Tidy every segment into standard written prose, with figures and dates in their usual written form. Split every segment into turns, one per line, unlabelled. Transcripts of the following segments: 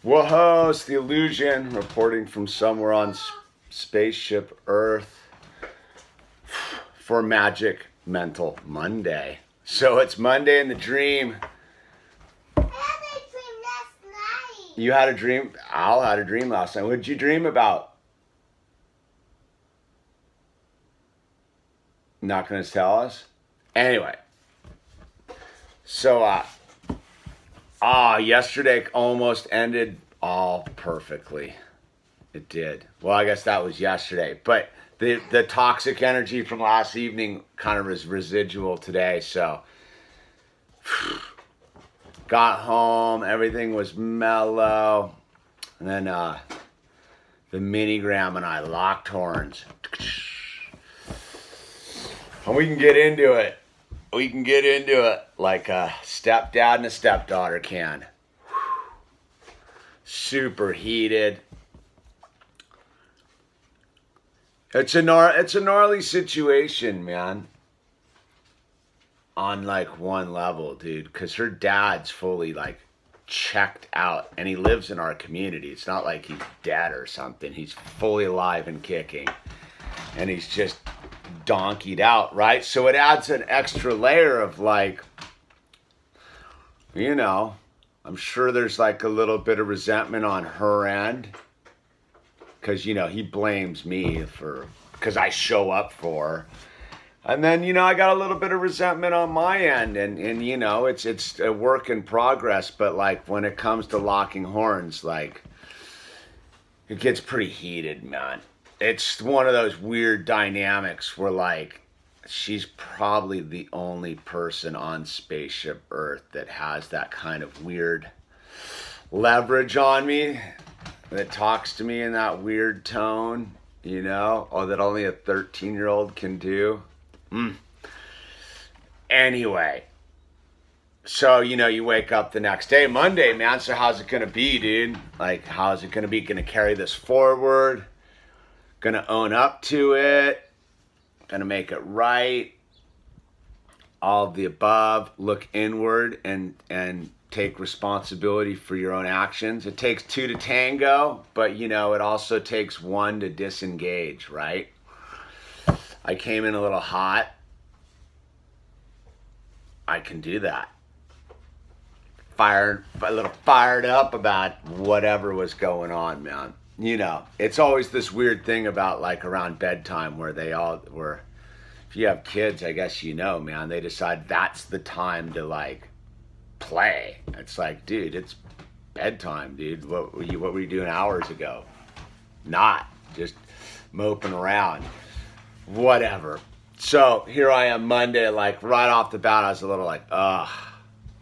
Whoa, it's the illusion reporting from somewhere on spaceship Earth for Magic Mental Monday. So it's Monday in the dream.
I had a dream last night.
You had a dream? Al had a dream last night. What did you dream about? Not going to tell us? Anyway. So, yesterday almost ended all perfectly. It did. Well, I guess that was yesterday. But the toxic energy from last evening kind of is residual today. So, got home. Everything was mellow. And then the minigram and I locked horns. And we can get into it. We can get into it like a stepdad and a stepdaughter can. Super heated. It's a gnarly situation, man. On like one level, dude, because her dad's fully like checked out, and he lives in our community. It's not like he's dead or something. He's fully alive and kicking, and he's just donkeyed out, right? So it adds an extra layer of like, you know, I'm sure there's like a little bit of resentment on her end, because, you know, he blames me because I show up for her. And then, you know, I got a little bit of resentment on my end, and you know, it's a work in progress, but like when it comes to locking horns, like it gets pretty heated, man. It's one of those weird dynamics where like she's probably the only person on spaceship Earth that has that kind of weird leverage on me, that talks to me in that weird tone, you know, or that only a 13-year-old can do. Anyway, so, you know, you wake up the next day, Monday, man, so how's it going to be, dude? Like, how's it going to be? Going to carry this forward? Going to own up to it? Going to make it right? All of the above. Look inward and take responsibility for your own actions. It takes two to tango, but, you know, it also takes one to disengage, right? I came in a little hot. I can do that. A little fired up about whatever was going on, man. You know, it's always this weird thing about like around bedtime where if you have kids, I guess you know, man, they decide that's the time to like play. It's like, dude, it's bedtime, dude. What were you doing hours ago? Not just moping around. Whatever. So here I am Monday, like right off the bat, I was a little like,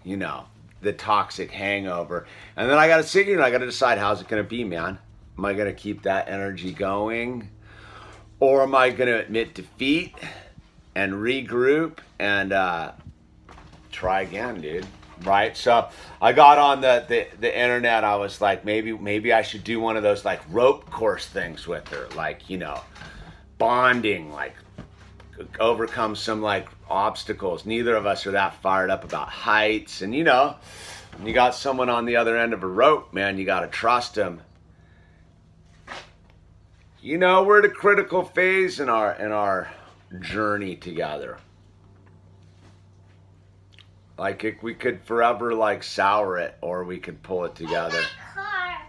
you know, the toxic hangover. And then I got to sit here and I got to decide, how's it going to be, man? Am I going to keep that energy going? Or am I going to admit defeat and regroup and try again, dude? Right? So I got on the internet. I was like, maybe I should do one of those like rope course things with her. Like, you know, bonding, like overcome some like obstacles. Neither of us are that fired up about heights, and you know, when you got someone on the other end of a rope, man, you got to trust them. You know, we're at a critical phase in our journey together. Like we could forever like sour it, or we could pull it together.
Car.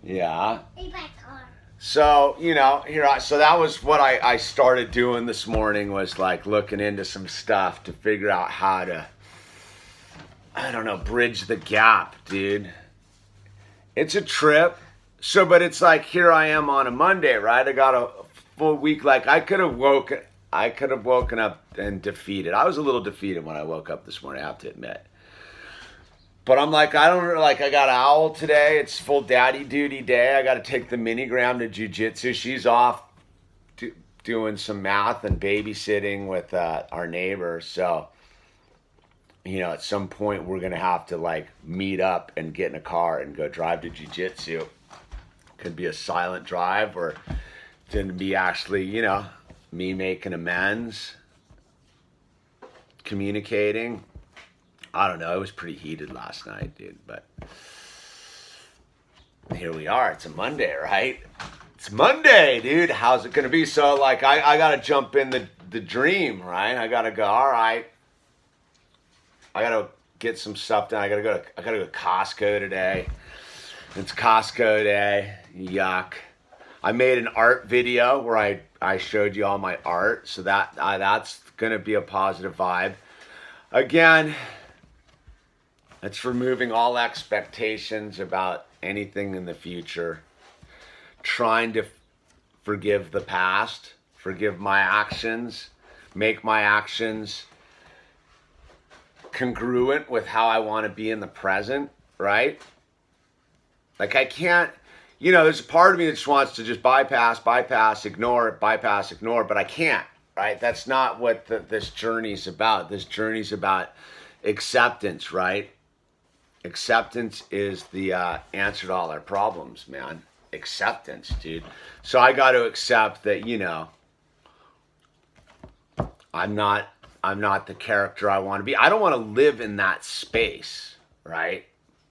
Yeah.
Hey, my car.
So, you know, so that was what I started doing this morning, was like looking into some stuff to figure out how to, I don't know, bridge the gap, dude. It's a trip. So, but it's like, here I am on a Monday, right? I got a full week. Like I could have woken up and defeated. I was a little defeated when I woke up this morning, I have to admit. But I'm like, I got Owl today. It's full daddy duty day. I got to take the minigram to jujitsu. She's off doing some math and babysitting with our neighbor. So, you know, at some point we're going to have to like meet up and get in a car and go drive to jujitsu. Could be a silent drive, or it's going to be actually, you know, me making amends, communicating. I don't know. It was pretty heated last night, dude. But here we are. It's a Monday, right? It's Monday, dude. How's it gonna be? So like I gotta jump in the dream, right? I gotta go, all right. I gotta get some stuff done. I gotta go to Costco today. It's Costco day. Yuck. I made an art video where I showed you all my art, so that's gonna be a positive vibe. Again, it's removing all expectations about anything in the future. Trying to forgive the past, forgive my actions, make my actions congruent with how I want to be in the present, right? Like I can't, there's a part of me that just wants to just bypass, ignore, but I can't, right? That's not what this journey's about. This journey's about acceptance, right? Acceptance is the answer to all our problems, man. Acceptance, dude. So I got to accept that, I'm not the character I want to be. I don't want to live in that space, right?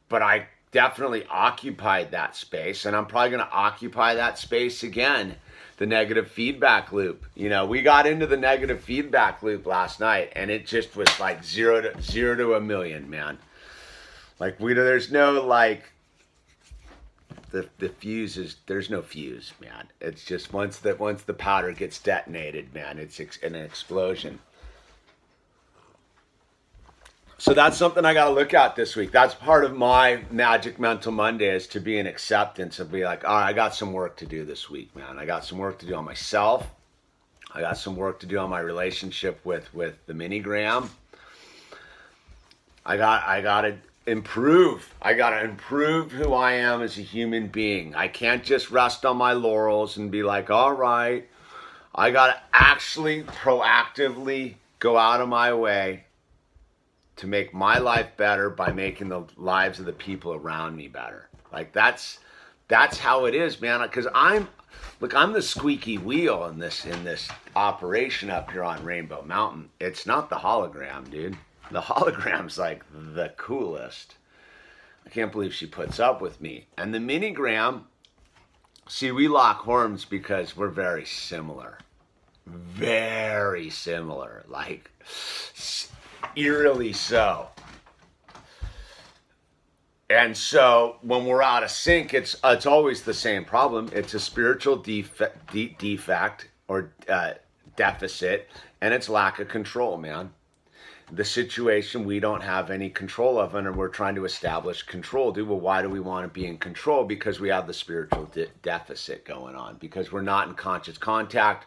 But I definitely occupied that space, and I'm probably going to occupy that space again. The negative feedback loop. We got into the negative feedback loop last night, and it just was like zero to a million, man. Like there's no like the fuse is, there's no fuse, man. It's just once the powder gets detonated, man, it's an explosion. So that's something I got to look at this week. That's part of my Magic Mental Monday, is to be in acceptance and be like, all right, I got some work to do this week, man. I got some work to do on myself. I got some work to do on my relationship with the minigram. I got to improve. I got to improve who I am as a human being. I can't just rest on my laurels and be like, all right. I got to actually proactively go out of my way to make my life better by making the lives of the people around me better. Like that's how it is, man. Because I'm the squeaky wheel in this operation up here on Rainbow Mountain. It's not the hologram, dude. The hologram's like the coolest. I can't believe she puts up with me. And the minigram, see, we lock horns because we're very similar. Very similar. Like eerily so. And so when we're out of sync, it's always the same problem. It's a spiritual defect or deficit, and it's lack of control, man. The situation we don't have any control of, and we're trying to establish control. Dude, well, why do we want to be in control? Because we have the spiritual deficit going on, because we're not in conscious contact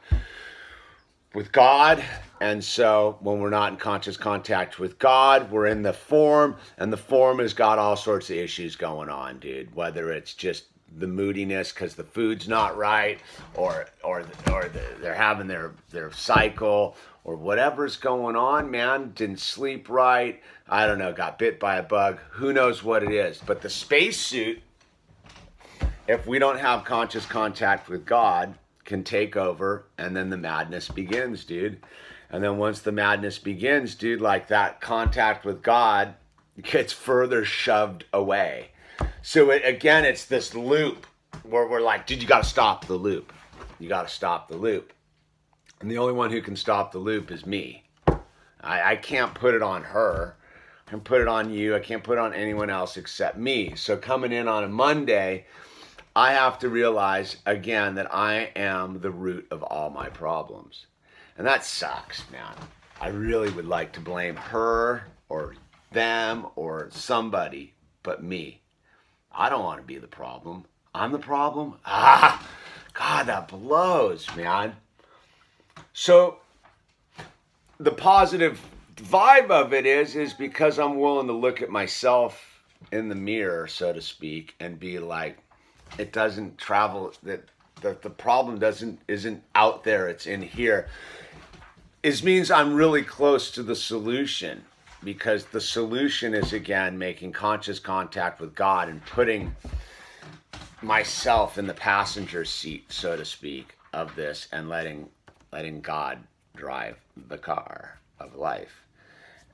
with God. And so when we're not in conscious contact with God, we're in the form, and the form has got all sorts of issues going on, dude. Whether it's just the moodiness because the food's not right, or they're having their cycle, or whatever's going on, man. Didn't sleep right. I don't know, got bit by a bug. Who knows what it is? But the spacesuit, if we don't have conscious contact with God, can take over, and then the madness begins, dude. And then once the madness begins, dude, like that contact with God gets further shoved away. So it's this loop where we're like, dude, you got to stop the loop. You got to stop the loop. And the only one who can stop the loop is me. I can't put it on her. I can put it on you. I can't put it on anyone else except me. So coming in on a Monday, I have to realize again that I am the root of all my problems. And that sucks, man. I really would like to blame her or them or somebody but me. I don't want to be the problem. I'm the problem? God, that blows, man. So the positive vibe of it is because I'm willing to look at myself in the mirror, so to speak, and be like, it doesn't travel, that the problem isn't out there, it's in here. It means I'm really close to the solution, because the solution is, again, making conscious contact with God and putting myself in the passenger seat, so to speak, of this, and letting God drive the car of life.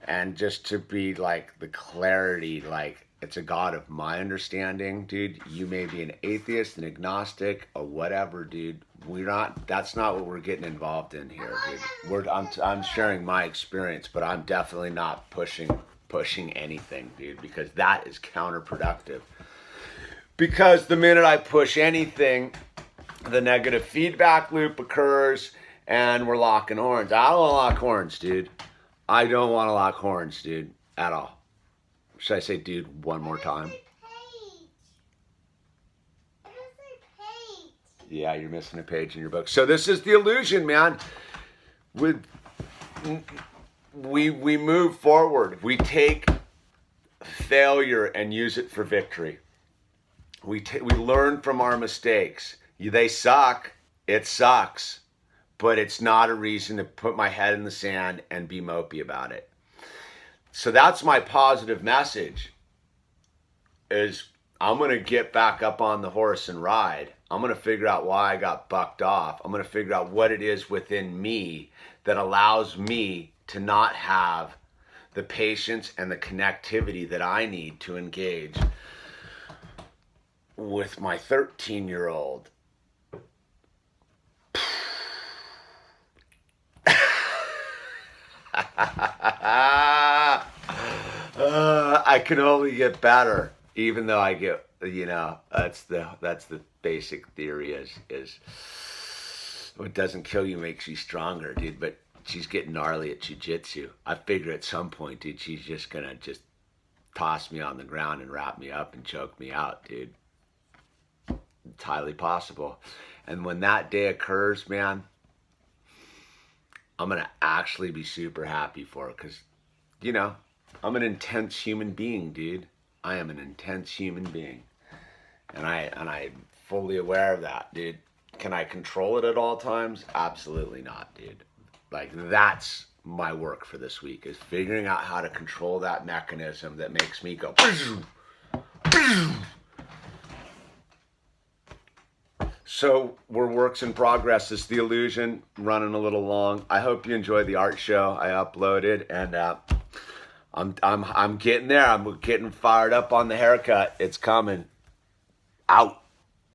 And just to be like the clarity, like It's a God of my understanding, dude. You may be an atheist, an agnostic, or whatever, dude. That's not what we're getting involved in here, dude. I'm sharing my experience, but I'm definitely not pushing anything, dude, because that is counterproductive. Because the minute I push anything, the negative feedback loop occurs and we're locking horns. I don't want to lock horns, dude. I don't want to lock horns, dude, at all. Should I say dude one more time? Yeah, you're missing a page in your book. So this is the illusion, man. We move forward. We take failure and use it for victory. We learn from our mistakes. They suck. It sucks. But it's not a reason to put my head in the sand and be mopey about it. So that's my positive message, is I'm going to get back up on the horse and ride. I'm going to figure out why I got bucked off. I'm going to figure out what it is within me that allows me to not have the patience and the connectivity that I need to engage with my 13-year-old. I can only get better, even though I get, that's the basic theory is what doesn't kill you makes you stronger, dude. But she's getting gnarly at jiu-jitsu. I figure at some point, dude, she's just gonna toss me on the ground and wrap me up and choke me out, dude. It's highly possible. And when that day occurs, man, I'm going to actually be super happy for it because, I'm an intense human being, dude. I am an intense human being. And I'm fully aware of that, dude. Can I control it at all times? Absolutely not, dude. Like, that's my work for this week, is figuring out how to control that mechanism that makes me go... So we're works in progress. It's the illusion, running a little long. I hope you enjoyed the art show I uploaded, and I'm getting there. I'm getting fired up on the haircut. It's coming. Out.